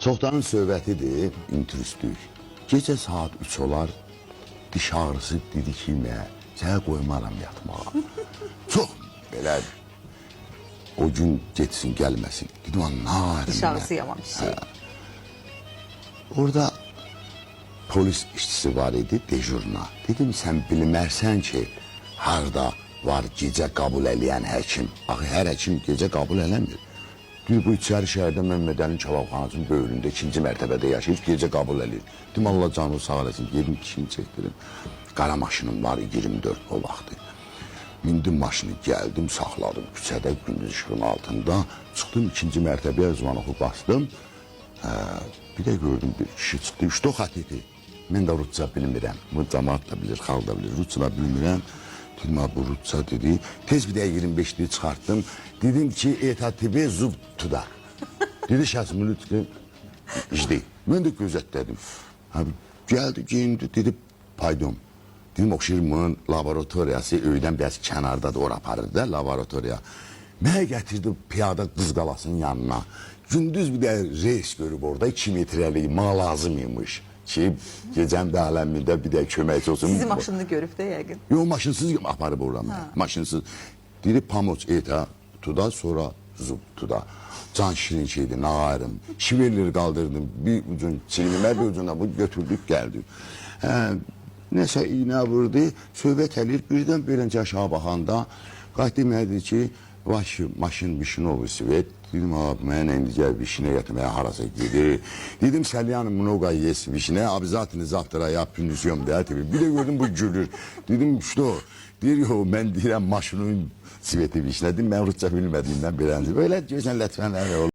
Çoxdanın söhbətidir, intrüstük. Gecə saat 3 olar, diş ağrısı dedi ki, sənə qoymaram yatmağa. Çox belə o gün geçsin, gəlməsin. Dedim, anlar. Diş ağrısı yaman bir şey. Orada polis işçisi var idi, dejurna. Dedim, sən bilmərsən ki, harda var gecə qəbul eləyən həkim. Axı, hər həkim gecə qəbul eləmir. Deyir, bu içəri şəhərdə Məhəmməd Əlinin Kebabxanasının böyründə 2-ci mərtəbədə yaşayır, gecə qəbul eləyir. Dedim, Allah canını sağ eləsin, yedim kişini çəkdirim. Qara maşınım var, 24 o vaxtı. Mindim maşını, gəldim, saxladım küçədə, gündüz işığın altında. Çıxdım 2-ci mərtəbəyə, zvanıqı bastım. Bir də gördüm, bir kişi çıxdı, işte o xatiti. Mən də Rusça bilmirəm, bu cəmaat da bilir, xalq da bilir, Rusça da bilmirəm. Dedim, bu Rusça dedi. Tez bir də 25'liyi çıxartdım. Dedim ki, etatibi zub tuda. Dedi, şəs minutki, izley. Mən də gözətlədim. Gəldi, giyindi, dedi, paydom. Dedim, oxşayır bunun laboratoriyası öydən biraz kənardadır, ora aparır da laboratoriya. Mənə gətirdi piyada qız qalasının yanına. Gündüz bir də reis görüb orada 2 metrəlik mal lazımıymış. Ki, gecəm də aləmində bir də köməkçi olsun. Sizi maşınını görüb də yəqin. Yox, maşınsız aparıb oradan. Maşınsız. Dedi, pamoç eta tuda, sonra zub tuda. Can şirin şeydi, nağarım. Şiverleri qaldırdım, bir ucun çiynimə, bir ucuna bu götürdük, gəldik. Nəsə iğnə vurdu, söhbət eləyir, birdən beləcə aşağı baxanda qayıtdı mənə ki, maşın mişin olur, svet. Dedim, mənə indi gəl vişinə yatmaya harasa gedir. Dedim, Səlyanım, mnoga yes vişinə, abi zatını zavtıra yapınızıyorum da. Bir də gördüm, bu gülür. Dedim, işte o. Deyir, yox, mən deyirəm, maşının sveti vişinə. Dedim, mən Rusça bilmədiyimdən beləndir. Böyle gözən lətvənlər olur.